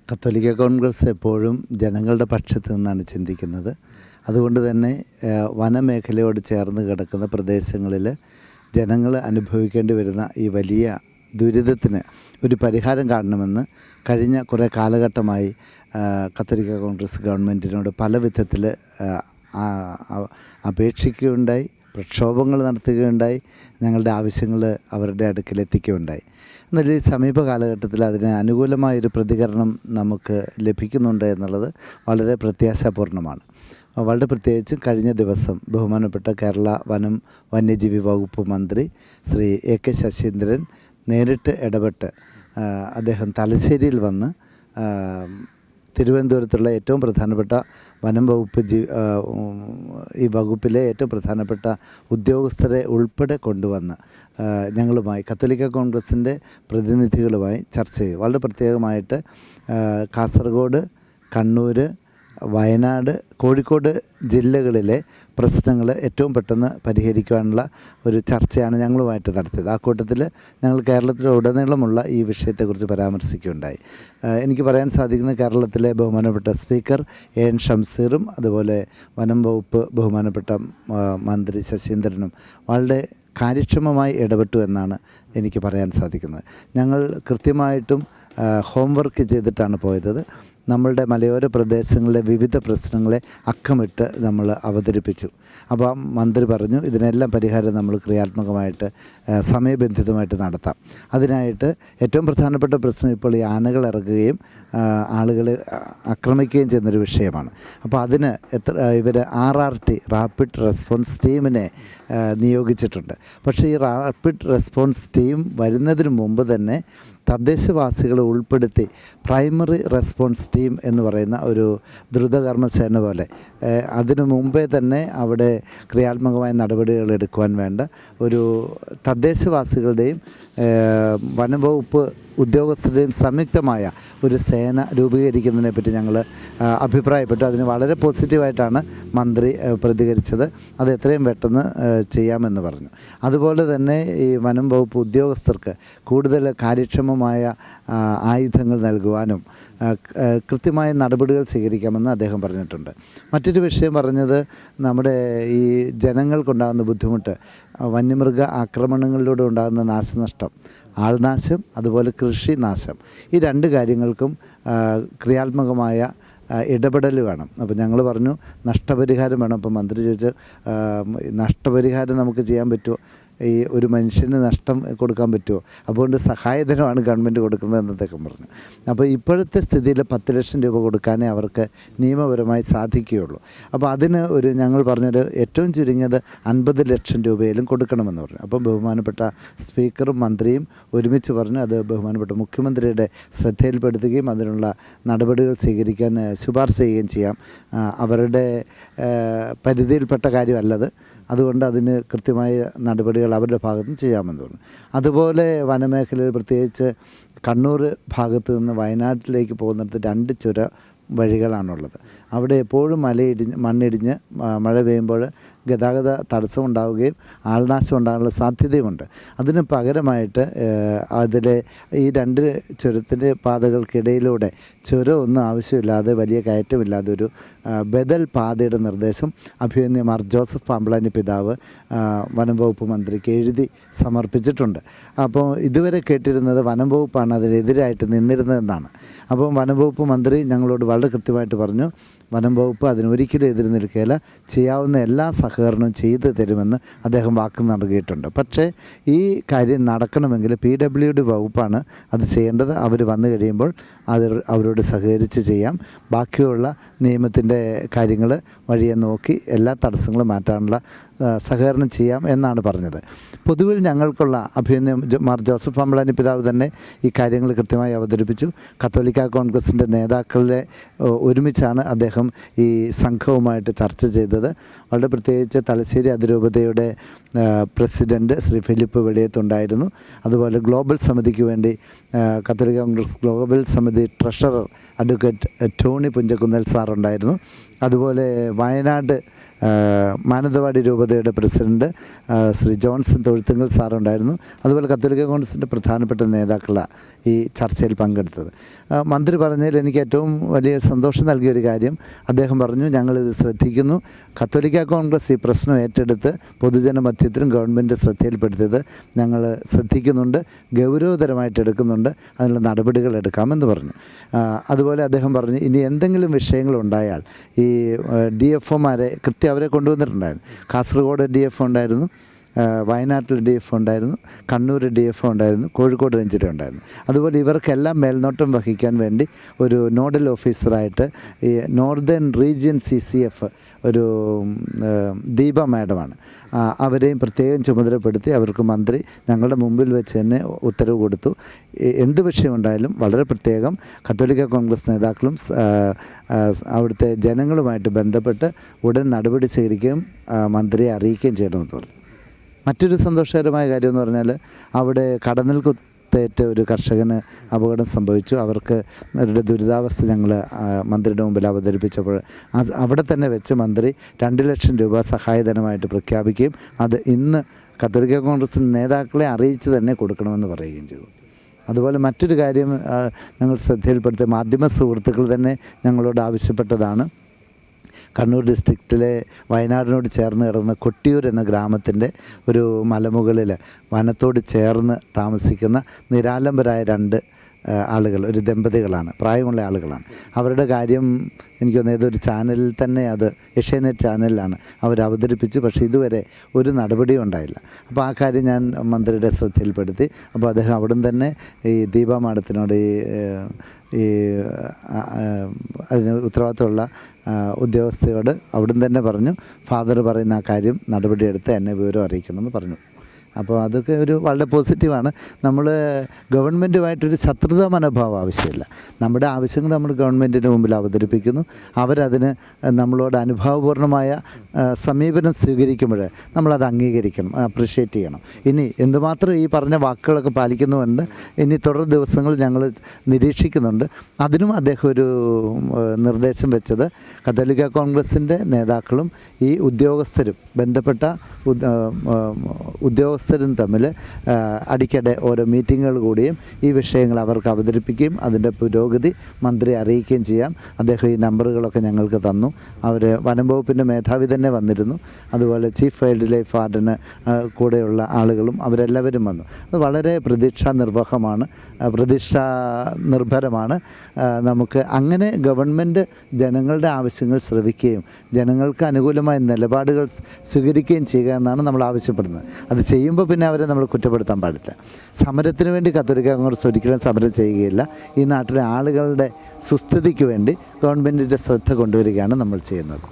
കത്തോലിക്ക കോൺഗ്രസ് എപ്പോഴും ജനങ്ങളുടെ പക്ഷത്ത് നിന്നാണ് ചിന്തിക്കുന്നത്. അതുകൊണ്ട് തന്നെ വനമേഖലയോട് ചേർന്ന് കിടക്കുന്ന പ്രദേശങ്ങളിൽ ജനങ്ങൾ അനുഭവിക്കേണ്ടി വരുന്ന ഈ വലിയ ദുരിതത്തിന് ഒരു പരിഹാരം കാണണമെന്ന് കഴിഞ്ഞ കുറേ കാലഘട്ടമായി കത്തോലിക്ക കോൺഗ്രസ് ഗവൺമെൻറ്റിനോട് പല വിധത്തിൽ അപേക്ഷിക്കുകയുണ്ടായി, പ്രക്ഷോഭങ്ങൾ നടത്തുകയുണ്ടായി, ഞങ്ങളുടെ ആവശ്യങ്ങൾ അവരുടെ അടുക്കലെത്തിക്കുകയുണ്ടായി. എന്നാൽ ഈ സമീപ കാലഘട്ടത്തിൽ അതിന് അനുകൂലമായൊരു പ്രതികരണം നമുക്ക് ലഭിക്കുന്നുണ്ട് എന്നുള്ളത് വളരെ പ്രത്യാശാപൂർണ്ണമാണ്. വളരെ പ്രത്യേകിച്ചും കഴിഞ്ഞ ദിവസം ബഹുമാനപ്പെട്ട കേരള വനം വന്യജീവി വകുപ്പ് മന്ത്രി ശ്രീ എ.കെ. ശശീന്ദ്രൻ നേരിട്ട് ഇടപെട്ട് അദ്ദേഹം തലശ്ശേരിയിൽ വന്ന് തിരുവനന്തപുരത്തുള്ള ഏറ്റവും പ്രധാനപ്പെട്ട വനം വകുപ്പ് ഈ വകുപ്പിലെ ഏറ്റവും പ്രധാനപ്പെട്ട ഉദ്യോഗസ്ഥരെ ഉൾപ്പെടെ കൊണ്ടുവന്ന് ഞങ്ങളുമായി കത്തോലിക്ക കോൺഗ്രസിൻ്റെ പ്രതിനിധികളുമായി ചർച്ച ചെയ്തു. വളരെ പ്രത്യേകമായിട്ട് കാസർഗോഡ്, കണ്ണൂർ, വയനാട്, കോഴിക്കോട് ജില്ലകളിലെ പ്രശ്നങ്ങൾ ഏറ്റവും പെട്ടെന്ന് പരിഹരിക്കുവാനുള്ള ഒരു ചർച്ചയാണ് ഞങ്ങളുമായിട്ട് നടത്തിയത്. ആ കൂട്ടത്തിൽ ഞങ്ങൾ കേരളത്തിലുടനീളമുള്ള ഈ വിഷയത്തെക്കുറിച്ച് പരാമർശിക്കുകയുണ്ടായി. എനിക്ക് പറയാൻ സാധിക്കുന്ന കേരളത്തിലെ ബഹുമാനപ്പെട്ട സ്പീക്കർ എൻ ഷംസീറും അതുപോലെ വനം വകുപ്പ് ബഹുമാനപ്പെട്ട മന്ത്രി ശശീന്ദ്രനും വളരെ കാര്യക്ഷമമായി ഇടപെട്ടു എന്നാണ് എനിക്ക് പറയാൻ സാധിക്കുന്നത്. ഞങ്ങൾ കൃത്യമായിട്ടും ഹോംവർക്ക് ചെയ്തിട്ടാണ് പോയത്. നമ്മളുടെ മലയോര പ്രദേശങ്ങളിലെ വിവിധ പ്രശ്നങ്ങളെ അക്കമിട്ട് നമ്മൾ അവതരിപ്പിച്ചു. അപ്പോൾ മന്ത്രി പറഞ്ഞു ഇതിനെല്ലാം പരിഹാരം നമ്മൾ ക്രിയാത്മകമായിട്ട് സമയബന്ധിതമായിട്ട് നടത്താം. അതിനായിട്ട് ഏറ്റവും പ്രധാനപ്പെട്ട പ്രശ്നം ഇപ്പോൾ ഈ ആനകൾ ഇറങ്ങുകയും ആളുകൾ ആക്രമിക്കുകയും ചെയ്യുന്നൊരു വിഷയമാണ്. അപ്പോൾ അതിന് ഇവർ RRT റാപ്പിഡ് റെസ്പോൺസ് ടീമിനെ നിയോഗിച്ചിട്ടുണ്ട്. പക്ഷേ ഈ റാപ്പിഡ് റെസ്പോൺസ് ടീം വരുന്നതിന് മുമ്പ് തന്നെ തദ്ദേശവാസികളെ ഉൾപ്പെടുത്തി പ്രൈമറി റെസ്പോൺസ് ടീം എന്ന് പറയുന്ന ഒരു ദ്രുതകർമ്മസേന പോലെ അതിനു മുമ്പേ തന്നെ അവിടെ ക്രിയാത്മകമായ നടപടികൾ എടുക്കുവാൻ വേണ്ട ഒരു തദ്ദേശവാസികളുടെയും വനംവകുപ്പ് ഉദ്യോഗസ്ഥരുടെയും സംയുക്തമായ ഒരു സേന രൂപീകരിക്കുന്നതിനെപ്പറ്റി ഞങ്ങൾ അഭിപ്രായപ്പെട്ടു. അതിന് വളരെ പോസിറ്റീവായിട്ടാണ് മന്ത്രി പ്രതികരിച്ചത്. അത് എത്രയും പെട്ടെന്ന് ചെയ്യാമെന്ന് പറഞ്ഞു. അതുപോലെ തന്നെ ഈ വനം വകുപ്പ് ഉദ്യോഗസ്ഥർക്ക് കൂടുതൽ കാര്യക്ഷമമായ ആയുധങ്ങൾ നൽകുവാനും കൃത്യമായ നടപടികൾ സ്വീകരിക്കാമെന്ന് അദ്ദേഹം പറഞ്ഞിട്ടുണ്ട്. മറ്റൊരു വിഷയം പറഞ്ഞത് നമ്മുടെ ഈ ജനങ്ങൾക്കുണ്ടാകുന്ന ബുദ്ധിമുട്ട്, വന്യമൃഗ ആക്രമണങ്ങളിലൂടെ ഉണ്ടാകുന്ന നാശനഷ്ടം, ആൾനാശം, അതുപോലെ കൃഷി നാശം, ഈ രണ്ട് കാര്യങ്ങൾക്കും ക്രിയാത്മകമായ ഇടപെടൽ വേണം. അപ്പോൾ ഞങ്ങൾ പറഞ്ഞു നഷ്ടപരിഹാരം വേണം. അപ്പോൾ മന്ത്രി ചോദിച്ചു നഷ്ടപരിഹാരം നമുക്ക് ചെയ്യാൻ പറ്റുമോ, ഈ ഒരു മനുഷ്യന് നഷ്ടം കൊടുക്കാൻ പറ്റുമോ, അതുകൊണ്ട് സഹായധനമാണ് ഗവൺമെൻറ് കൊടുക്കുന്നത് എന്നതൊക്കെ പറഞ്ഞു. അപ്പോൾ ഇപ്പോഴത്തെ സ്ഥിതിയിൽ 10 ലക്ഷം രൂപ കൊടുക്കാനേ അവർക്ക് നിയമപരമായി സാധിക്കുകയുള്ളൂ. അപ്പോൾ അതിന് ഞങ്ങൾ പറഞ്ഞൊരു ഏറ്റവും ചുരുങ്ങിയത് 50 ലക്ഷം രൂപയിലും കൊടുക്കണമെന്ന് പറഞ്ഞു. അപ്പോൾ ബഹുമാനപ്പെട്ട സ്പീക്കറും മന്ത്രിയും ഒരുമിച്ച് പറഞ്ഞു അത് ബഹുമാനപ്പെട്ട മുഖ്യമന്ത്രിയുടെ ശ്രദ്ധയിൽപ്പെടുത്തുകയും അതിനുള്ള നടപടികൾ സ്വീകരിക്കാൻ ശുപാർശ ചെയ്യുകയും ചെയ്യാം. അവരുടെ പരിധിയിൽപ്പെട്ട കാര്യമല്ലത്, അതുകൊണ്ട് അതിന് കൃത്യമായ നടപടികൾ അവരുടെ ഭാഗത്ത് നിന്ന് ചെയ്യാമെന്ന് പറഞ്ഞു. അതുപോലെ വനമേഖലയിൽ പ്രത്യേകിച്ച് കണ്ണൂർ ഭാഗത്ത് നിന്ന് വയനാട്ടിലേക്ക് പോകുന്നിടത്ത് 2 ചുര വഴികളാണുള്ളത്. അവിടെ എപ്പോഴും മണ്ണിടിഞ്ഞ് മഴ പെയ്യുമ്പോൾ ഗതാഗത തടസ്സമുണ്ടാവുകയും ആൾനാശം ഉണ്ടാകാനുള്ള സാധ്യതയുമുണ്ട്. അതിന് പകരമായിട്ട് അതിലെ ഈ 2 ചുരത്തിൻ്റെ പാതകൾക്കിടയിലൂടെ ചുരമൊന്നും ആവശ്യമില്ലാതെ വലിയ കയറ്റമില്ലാതെ ഒരു ബദൽ പാതയുടെ നിർദ്ദേശം അഭിമന്യ മാർ ജോസഫ് പാമ്പളാനി പിതാവ് വനം വകുപ്പ് മന്ത്രിക്ക് എഴുതി സമർപ്പിച്ചിട്ടുണ്ട്. അപ്പോൾ ഇതുവരെ കേട്ടിരുന്നത് വനം വകുപ്പാണ് അതിനെതിരായിട്ട് നിന്നിരുന്നതെന്നാണ്. അപ്പോൾ വനം വകുപ്പ് മന്ത്രി ഞങ്ങളോട് വളരെ കൃത്യമായിട്ട് പറഞ്ഞു വനം വകുപ്പ് അതിനൊരിക്കലും എതിര് നിൽക്കുകയില്ല, ചെയ്യാവുന്ന എല്ലാ സഹകരണവും ചെയ്തു തരുമെന്ന് അദ്ദേഹം വാക്ക് നൽകിയിട്ടുണ്ട്. പക്ഷേ ഈ കാര്യം നടക്കണമെങ്കിൽ PWD വകുപ്പാണ് അത് ചെയ്യേണ്ടത്. അവർ വന്നു കഴിയുമ്പോൾ അവരോട് സഹകരിച്ച് ചെയ്യാം. ബാക്കിയുള്ള നിയമത്തിൻ്റെ കാര്യങ്ങൾ വഴിയെ നോക്കി എല്ലാ തടസ്സങ്ങളും മാറ്റാനുള്ള സഹകരണം ചെയ്യാം എന്നാണ് പറഞ്ഞത്. പൊതുവിൽ ഞങ്ങൾക്കുള്ള അഭിനന്ദനം മാർ ജോസഫ് പാമ്പളാനി പിതാവ് തന്നെ ഈ കാര്യങ്ങൾ കൃത്യമായി അവതരിപ്പിച്ചു. കത്തോലിക്ക കോൺഗ്രസിൻ്റെ നേതാക്കളെ ഒരുമിച്ചാണ് അദ്ദേഹം ഈ സംഘവുമായിട്ട് ചർച്ച ചെയ്തത്. വളരെ പ്രത്യേകിച്ച് തലശ്ശേരി അതിരൂപതയുടെ പ്രസിഡൻറ്റ് ശ്രീ ഫിലിപ്പ് വെളിയത്തുണ്ടായിരുന്നു. അതുപോലെ ഗ്ലോബൽ സമിതിക്ക് വേണ്ടി കത്തോലിക്ക കോൺഗ്രസ് ഗ്ലോബൽ സമിതി ട്രഷറർ അഡ്വക്കേറ്റ് ടോണി പുഞ്ചക്കുന്നൽ സാറുണ്ടായിരുന്നു. അതുപോലെ വയനാട് മാനന്തവാടി രൂപതയുടെ പ്രസിഡന്റ് ശ്രീ ജോൺസൺ തൊഴുത്തുങ്കൽ സാറുണ്ടായിരുന്നു. അതുപോലെ കത്തോലിക്ക കോൺഗ്രസിൻ്റെ പ്രധാനപ്പെട്ട നേതാക്കളാണ് ഈ ചർച്ചയിൽ പങ്കെടുത്തത്. മന്ത്രി പറഞ്ഞതിൽ എനിക്ക് ഏറ്റവും വലിയ സന്തോഷം നൽകിയൊരു കാര്യം, അദ്ദേഹം പറഞ്ഞു, ഞങ്ങളിത് ശ്രദ്ധിക്കുന്നു. കത്തോലിക്ക കോൺഗ്രസ് ഈ പ്രശ്നം ഏറ്റെടുത്ത് പൊതുജന മധ്യത്തിലും ഗവൺമെൻറ് ശ്രദ്ധയിൽപ്പെടുത്തിയത് ഞങ്ങൾ ശ്രദ്ധിക്കുന്നുണ്ട്, ഗൗരവതരമായിട്ട് എടുക്കുന്നുണ്ട്, അതിനുള്ള നടപടികൾ എടുക്കാമെന്ന് പറഞ്ഞു. അതുപോലെ അദ്ദേഹം പറഞ്ഞു, ഇനി എന്തെങ്കിലും വിഷയങ്ങളുണ്ടായാൽ ഈ DFOമാരെ കൃത്യം അവരെ കൊണ്ടുവന്നിട്ടുണ്ടായിരുന്നു. കാസർഗോഡ് DFO ഉണ്ടായിരുന്നു, വയനാട്ടിൽ DFO ഉണ്ടായിരുന്നു, കണ്ണൂർ DFO ഉണ്ടായിരുന്നു, കോഴിക്കോട് റേഞ്ചിലും ഉണ്ടായിരുന്നു. അതുപോലെ ഇവർക്കെല്ലാം മേൽനോട്ടം വഹിക്കാൻ വേണ്ടി ഒരു നോഡൽ ഓഫീസറായിട്ട് ഈ നോർത്തേൺ റീജിയൻ CCF ഒരു ദീപ മാഡമാണ്, അവരെയും പ്രത്യേകം ചുമതലപ്പെടുത്തി അവർക്ക് മന്ത്രി ഞങ്ങളുടെ മുമ്പിൽ വെച്ച് തന്നെ ഉത്തരവ് കൊടുത്തു. എന്ത് വിഷയമുണ്ടായാലും വളരെ പ്രത്യേകം കത്തോലിക്ക കോൺഗ്രസ് നേതാക്കളും അവിടുത്തെ ജനങ്ങളുമായിട്ട് ബന്ധപ്പെട്ട് ഉടൻ നടപടി സ്വീകരിക്കുകയും മന്ത്രിയെ അറിയിക്കുകയും ചെയ്യണമെന്ന് പറഞ്ഞു. മറ്റൊരു സന്തോഷകരമായ കാര്യം എന്ന് പറഞ്ഞാൽ, അവിടെ കടന്നൽ കുത്തേറ്റ ഒരു കർഷകന് അപകടം സംഭവിച്ചു. അവർക്ക് അവരുടെ ദുരിതാവസ്ഥ ഞങ്ങൾ മന്ത്രിയുടെ മുമ്പിൽ അവതരിപ്പിച്ചപ്പോൾ അവിടെ തന്നെ വെച്ച് മന്ത്രി 2 ലക്ഷം രൂപ സഹായധനമായിട്ട് പ്രഖ്യാപിക്കുകയും അത് ഇന്ന് കത്തോലിക്ക കോൺഗ്രസ് നേതാക്കളെ അറിയിച്ച് തന്നെ കൊടുക്കണമെന്ന് പറയുകയും ചെയ്തു. അതുപോലെ മറ്റൊരു കാര്യം ഞങ്ങൾ ശ്രദ്ധയിൽപ്പെടുത്തിയ മാധ്യമ സുഹൃത്തുക്കൾ തന്നെ ഞങ്ങളോട് ആവശ്യപ്പെട്ടതാണ്. കണ്ണൂർ ഡിസ്ട്രിക്റ്റിലെ വയനാടിനോട് ചേർന്ന് കിടക്കുന്ന കൊട്ടിയൂർ എന്ന ഗ്രാമത്തിൻ്റെ ഒരു മലമുകളിൽ വനത്തോട് ചേർന്ന് താമസിക്കുന്ന നിരാലംബരായ 2 ആളുകൾ, ഒരു ദമ്പതികളാണ്, പ്രായമുള്ള ആളുകളാണ്. അവരുടെ കാര്യം എനിക്ക് തോന്നുന്നു ഏതൊരു ചാനലിൽ തന്നെ, അത് ഏഷ്യാനെറ്റ് ചാനലിലാണ് അവർ അവതരിപ്പിച്ചു. പക്ഷേ ഇതുവരെ ഒരു നടപടിയും ഉണ്ടായില്ല. അപ്പോൾ ആ കാര്യം ഞാൻ മന്ത്രിയുടെ ശ്രദ്ധയിൽപ്പെടുത്തി. അപ്പോൾ അദ്ദേഹം അവിടുന്ന് തന്നെ ഈ ദീപ മാഡത്തിനോട് ഈ അതിന് ഉത്തരവാദിത്തമുള്ള ഉദ്യോഗസ്ഥയോട് അവിടുന്ന് തന്നെ പറഞ്ഞു, ഫാദർ പറയുന്ന ആ കാര്യം നടപടിയെടുത്ത് എന്നെ വിവരം അറിയിക്കണമെന്ന് പറഞ്ഞു. അപ്പോൾ അതൊക്കെ ഒരു വളരെ പോസിറ്റീവാണ്. നമ്മൾ ഗവൺമെൻറ്റുമായിട്ടൊരു ശത്രുത മനോഭാവം ആവശ്യമില്ല. നമ്മുടെ ആവശ്യങ്ങൾ നമ്മൾ ഗവൺമെൻറ്റിൻ്റെ മുമ്പിൽ അവതരിപ്പിക്കുന്നു. അവരതിന് നമ്മളോട് അനുഭാവപൂർണ്ണമായ സമീപനം സ്വീകരിക്കുമ്പോൾ നമ്മളത് അംഗീകരിക്കണം, അപ്രിഷ്യേറ്റ് ചെയ്യണം. ഇനി എന്തുമാത്രം ഈ പറഞ്ഞ വാക്കുകളൊക്കെ പാലിക്കുന്നുണ്ട് ഇനി തുടർ ദിവസങ്ങൾ ഞങ്ങൾ നിരീക്ഷിക്കുന്നുണ്ട്. അതിനും അദ്ദേഹം ഒരു നിർദ്ദേശം വെച്ചത്, കത്തോലിക്ക കോൺഗ്രസിൻ്റെ നേതാക്കളും ഈ ഉദ്യോഗസ്ഥരും ബന്ധപ്പെട്ട ഉദ്യോഗസ്ഥരും തമ്മിൽ അടിക്കടെ ഓരോ മീറ്റിങ്ങുകൾ കൂടിയും ഈ വിഷയങ്ങൾ അവർക്ക് അവതരിപ്പിക്കുകയും അതിൻ്റെ പുരോഗതി മന്ത്രിയെ അറിയിക്കുകയും ചെയ്യാം. അദ്ദേഹം ഈ നമ്പറുകളൊക്കെ ഞങ്ങൾക്ക് തന്നു. അവർ വനം വകുപ്പിൻ്റെ മേധാവി തന്നെ വന്നിരുന്നു. അതുപോലെ ചീഫ് വൈൽഡ് ലൈഫ് വാർഡന് കൂടെയുള്ള ആളുകളും അവരെല്ലാവരും വന്നു. അത് വളരെ പ്രതീക്ഷാ നിർഭരമാണ്. നമുക്ക് അങ്ങനെ ഗവൺമെൻറ് ജനങ്ങളുടെ ആവശ്യങ്ങൾ ശ്രവിക്കുകയും ജനങ്ങൾക്ക് അനുകൂലമായ നിലപാടുകൾ സ്വീകരിക്കുകയും ചെയ്യുക എന്നാണ് നമ്മൾ ആവശ്യപ്പെടുന്നത്. അത് ചെയ്യുമ്പോൾ പിന്നെ അവരെ നമ്മൾ കുറ്റപ്പെടുത്താൻ പാടില്ല. സമരത്തിന് വേണ്ടി കത്തോലിക്ക കോൺഗ്രസ് ഒരിക്കലും സമരം ചെയ്യുകയില്ല. ഈ നാട്ടിലെ ആളുകളുടെ സുസ്ഥിതിക്ക് വേണ്ടി ഗവൺമെൻറ്റിൻ്റെ ശ്രദ്ധ കൊണ്ടുവരികയാണ് നമ്മൾ ചെയ്യുന്നത്.